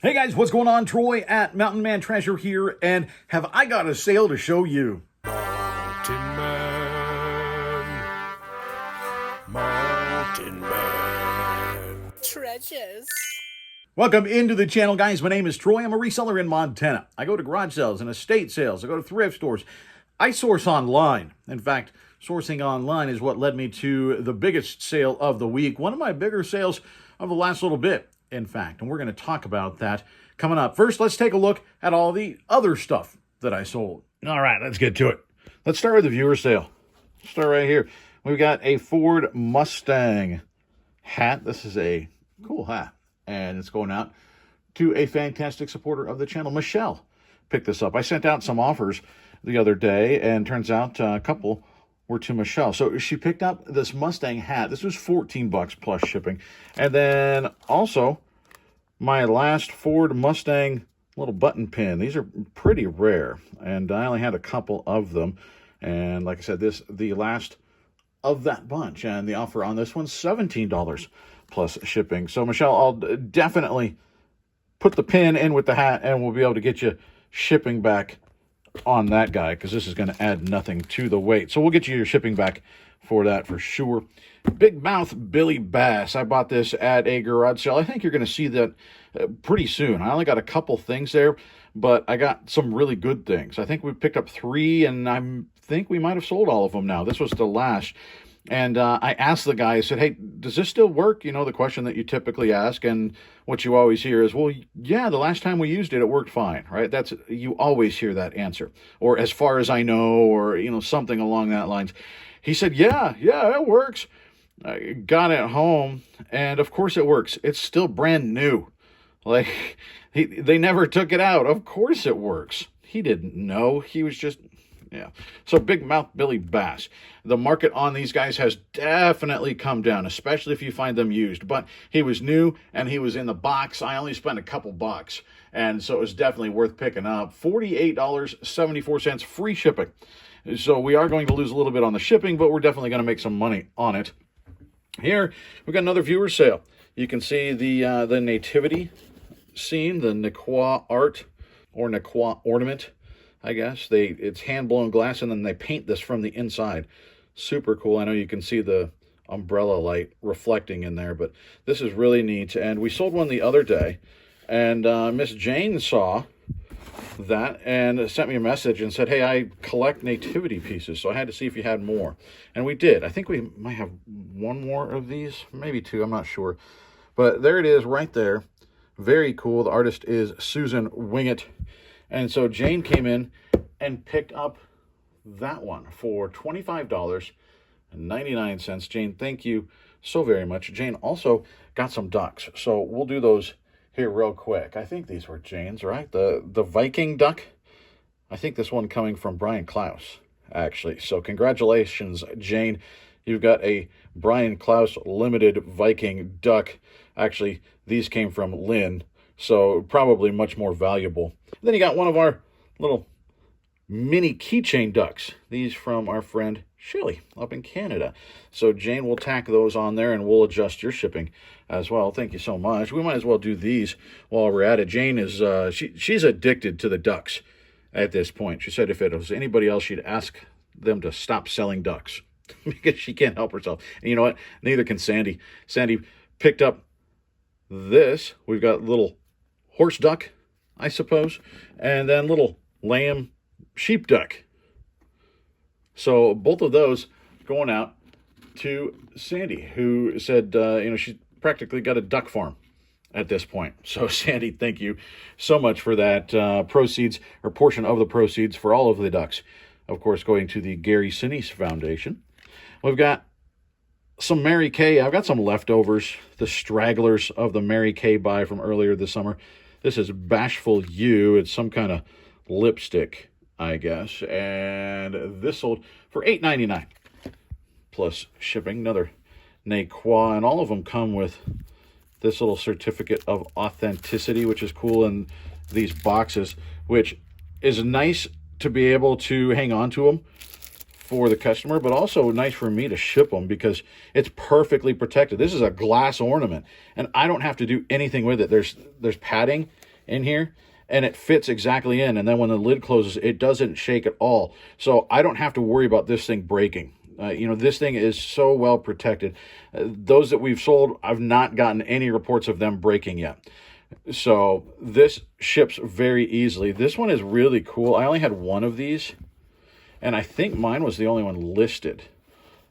Hey guys, what's going on? Troy at Mountain Man Treasure here, and have I got a sale to show you? Mountain Man, Mountain Man. Treasures. Welcome into the channel, guys. My name is Troy. I'm a reseller in Montana. I go to garage sales and estate sales. I go to thrift stores. I source online. In fact, sourcing online is what led me to the biggest sale of the week. One of my bigger sales of the last little bit, in fact. And we're going to talk about that coming up. First, let's take a look at all the other stuff that I sold. All right, let's get to it. Let's start with the viewer sale. Start right here. We've got a Ford Mustang hat. This is a cool hat. And it's going out to a fantastic supporter of the channel. Michelle picked this up. I sent out some offers the other day, and turns out a couple were to Michelle. So she picked up this Mustang hat. This was $14 plus shipping. And then also my last Ford Mustang little button pin. These are pretty rare, and I only had a couple of them. And like I said, the last of that bunch, and the offer on this one's $17 plus shipping. So Michelle, I'll definitely put the pin in with the hat, and we'll be able to get you shipping back on that guy, because this is going to add nothing to the weight. So we'll get you your shipping back for that for sure. Big Mouth Billy Bass. I bought this at a garage sale. I think you're going to see that pretty soon. I only got a couple things there, but I got some really good things. I think we picked up 3, and I think we might have sold all of them now. This was the last. And I asked the guy, I said, hey, does this still work? You know, the question that you typically ask, and what you always hear is, well, yeah, the last time we used it, it worked fine, right? You always hear that answer, or as far as I know, or, you know, something along that lines. He said, yeah, it works. I got it home, and of course it works. It's still brand new. Like, they never took it out. Of course it works. He didn't know. He was just... Yeah. So Big Mouth Billy Bass. The market on these guys has definitely come down, especially if you find them used. But he was new, and he was in the box. I only spent a couple bucks, and so it was definitely worth picking up. $48.74 free shipping. So we are going to lose a little bit on the shipping, but we're definitely going to make some money on it. Here, we've got another viewer sale. You can see the nativity scene, the Nequa art, or Nequa ornament, I guess. It's hand-blown glass, and then they paint this from the inside. Super cool. I know you can see the umbrella light reflecting in there, but this is really neat. And we sold one the other day, and Miss Jane saw that and sent me a message and said, hey, I collect nativity pieces, so I had to see if you had more. And we did. I think we might have one more of these, maybe 2, I'm not sure. But there it is right there. Very cool. The artist is Susan Wingett. And so Jane came in and picked up that one for $25.99. Jane, thank you so very much. Jane also got some ducks, so we'll do those here real quick. I think these were Jane's, right? The Viking duck. I think this one coming from Brian Klaus, actually. So congratulations, Jane. You've got a Brian Klaus limited Viking duck. Actually, these came from Lynn, so probably much more valuable. Then you got one of our little mini keychain ducks. These from our friend Shelly up in Canada. So Jane will tack those on there, and we'll adjust your shipping as well. Thank you so much. We might as well do these while we're at it. Jane is she's addicted to the ducks at this point. She said if it was anybody else, she'd ask them to stop selling ducks because she can't help herself. And you know what? Neither can Sandy. Sandy picked up this. We've got little horse duck, I suppose, and then little lamb sheep duck. So both of those going out to Sandy, who said, she's practically got a duck farm at this point. So Sandy, thank you so much for that. Proceeds, or portion of the proceeds for all of the ducks, of course, going to the Gary Sinise Foundation. We've got some Mary Kay. I've got some leftovers, the stragglers of the Mary Kay buy from earlier this summer. This is Bashful You. It's some kind of lipstick, I guess. And this sold for $8.99 plus shipping. Another Nequa. And all of them come with this little certificate of authenticity, which is cool in these boxes, which is nice to be able to hang on to them for the customer, but also nice for me to ship them because it's perfectly protected. This is a glass ornament, and I don't have to do anything with it. There's padding in here, and it fits exactly in. And then when the lid closes, it doesn't shake at all. So I don't have to worry about this thing breaking. This thing is so well protected. Those that we've sold, I've not gotten any reports of them breaking yet. So this ships very easily. This one is really cool. I only had one of these, and I think mine was the only one listed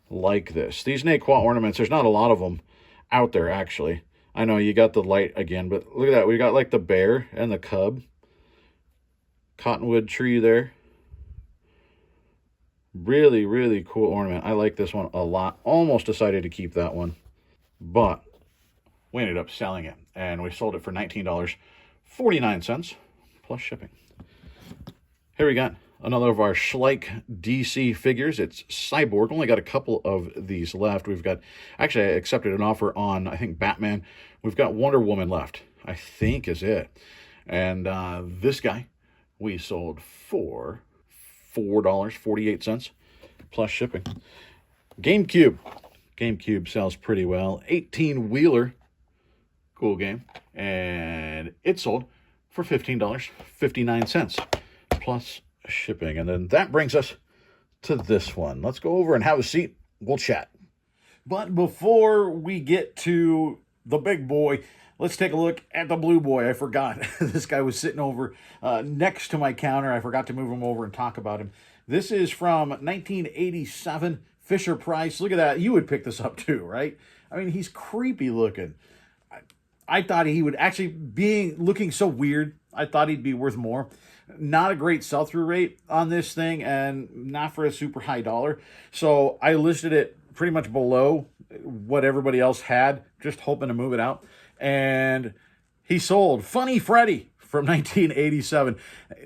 like this. These Naquat ornaments, there's not a lot of them out there, actually. I know you got the light again, but look at that. We got like the bear and the cub. Cottonwood tree there. Really, really cool ornament. I like this one a lot. Almost decided to keep that one, but we ended up selling it, and we sold it for $19.49 plus shipping. Here we got another of our Schleich DC figures. It's Cyborg. Only got a couple of these left. We've got, actually, I accepted an offer on, I think, Batman. We've got Wonder Woman left, I think is it. And this guy we sold for $4.48 plus shipping. GameCube. GameCube sells pretty well. 18-wheeler. Cool game. And it sold for $15.59 plus shipping. And then that brings us to this one. Let's go over and have a seat. We'll chat. But before we get to the big boy, let's take a look at the blue boy. I forgot. This guy was sitting over next to my counter. I forgot to move him over and talk about him. This is from 1987, Fisher Price. Look at that. You would pick this up too, right? I mean, he's creepy looking. I thought he would actually, looking so weird, I thought he'd be worth more. Not a great sell-through rate on this thing, and not for a super high dollar. So I listed it pretty much below what everybody else had, just hoping to move it out. And he sold Funny Freddy from 1987,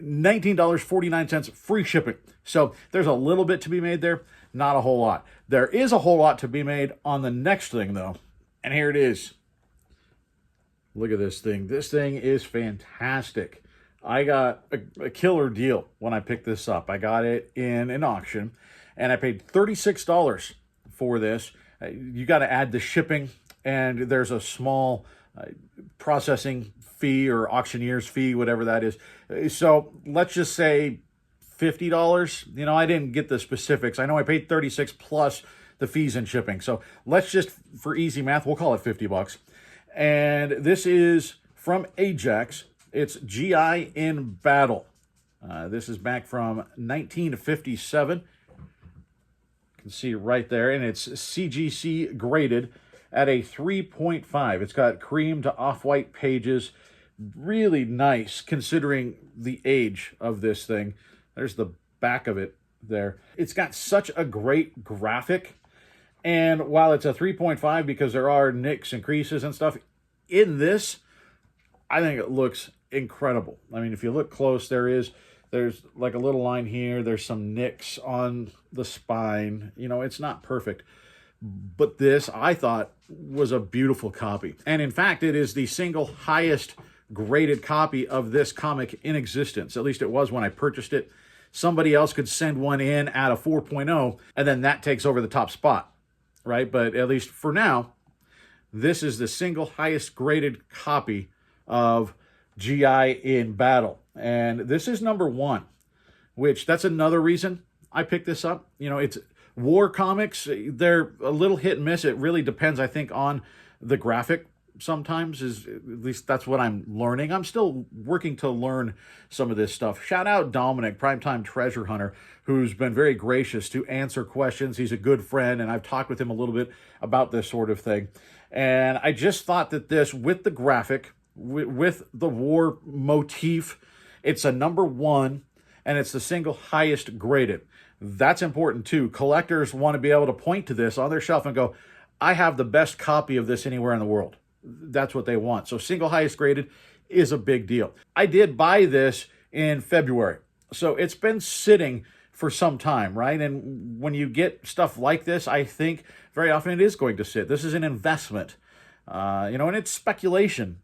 $19.49, free shipping. So there's a little bit to be made there, not a whole lot. There is a whole lot to be made on the next thing, though. And here it is. Look at this thing. This thing is fantastic. I got a killer deal when I picked this up. I got it in an auction, and I paid $36 for this. You got to add the shipping, and there's a small processing fee or auctioneer's fee, whatever that is. So let's just say $50. I didn't get the specifics. I know I paid $36 plus the fees and shipping. So let's just, for easy math, we'll call it $50. And this is from Ajax. It's GI in Battle. This is back from 1957. You can see right there. And it's CGC graded at a 3.5. It's got cream to off-white pages. Really nice considering the age of this thing. There's the back of it there. It's got such a great graphic. And while it's a 3.5 because there are nicks and creases and stuff, in this, I think it looks incredible. I mean, if you look close, there's like a little line here. There's some nicks on the spine. It's not perfect. But this, I thought, was a beautiful copy. And in fact, it is the single highest graded copy of this comic in existence. At least it was when I purchased it. Somebody else could send one in at a 4.0, and then that takes over the top spot, right? But at least for now, this is the single highest graded copy of GI in Battle. And this is number one, which that's another reason I picked this up. It's war comics. They're a little hit and miss. It really depends, I think, on the graphic sometimes. At least that's what I'm learning. I'm still working to learn some of this stuff. Shout out Dominic, Primetime Treasure Hunter, who's been very gracious to answer questions. He's a good friend, and I've talked with him a little bit about this sort of thing. And I just thought that this, with the graphic, with the war motif, it's a number one, and it's the single highest graded. That's important too. Collectors want to be able to point to this on their shelf and go, I have the best copy of this anywhere in the world. That's what they want. So single highest graded is a big deal. I did buy this in February, so it's been sitting for some time, right? And when you get stuff like this, I think very often it is going to sit. This is an investment, and it's speculation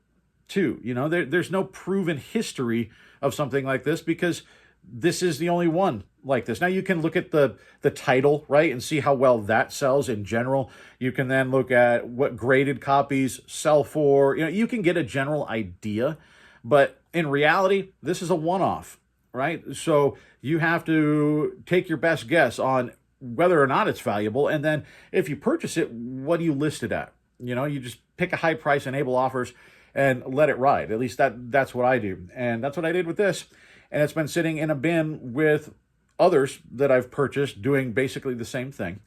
too. There's no proven history of something like this because this is the only one like this. Now you can look at the title, right, and see how well that sells in general. You can then look at what graded copies sell for. You can get a general idea, but in reality, this is a one-off, right? So you have to take your best guess on whether or not it's valuable. And then if you purchase it, what do you list it at? You know, you just pick a high price, enable offers, and let it ride. At least that's what I do. And that's what I did with this. And it's been sitting in a bin with others that I've purchased doing basically the same thing.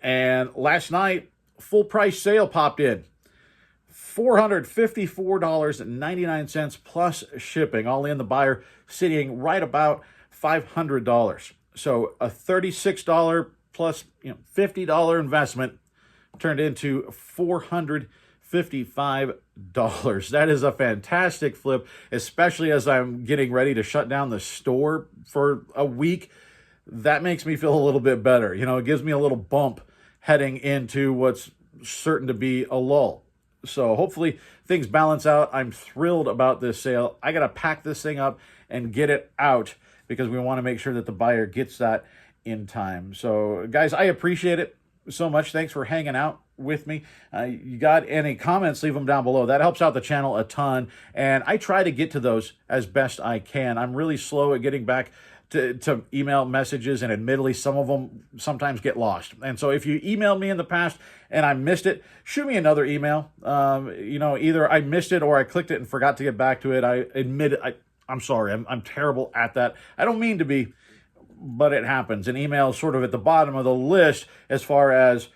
And last night, full price sale popped in. $454.99 plus shipping, all in, the buyer sitting right about $500. So a $36 plus $50 investment turned into $455. That is a fantastic flip, especially as I'm getting ready to shut down the store for a week. That makes me feel a little bit better. You know, it gives me a little bump heading into what's certain to be a lull. So hopefully things balance out. I'm thrilled about this sale. I got to pack this thing up and get it out because we want to make sure that the buyer gets that in time. So guys, I appreciate it so much. Thanks for hanging out with me. You got any comments, leave them down below. That helps out the channel a ton. And I try to get to those as best I can. I'm really slow at getting back to email messages, and admittedly, some of them sometimes get lost. And so if you emailed me in the past and I missed it, shoot me another email. Either I missed it or I clicked it and forgot to get back to it. I admit it. I'm sorry. I'm terrible at that. I don't mean to be, but it happens. An email is sort of at the bottom of the list as far as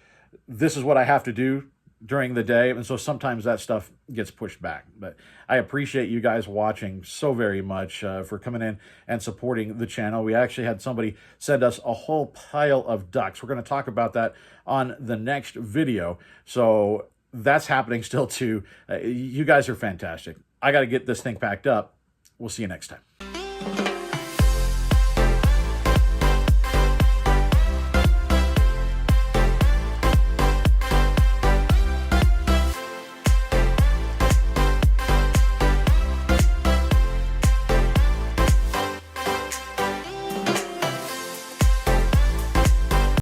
this is what I have to do during the day. And so sometimes that stuff gets pushed back. But I appreciate you guys watching so very much, for coming in and supporting the channel. We actually had somebody send us a whole pile of ducks. We're going to talk about that on the next video. So that's happening still too. You guys are fantastic. I got to get this thing packed up. We'll see you next time.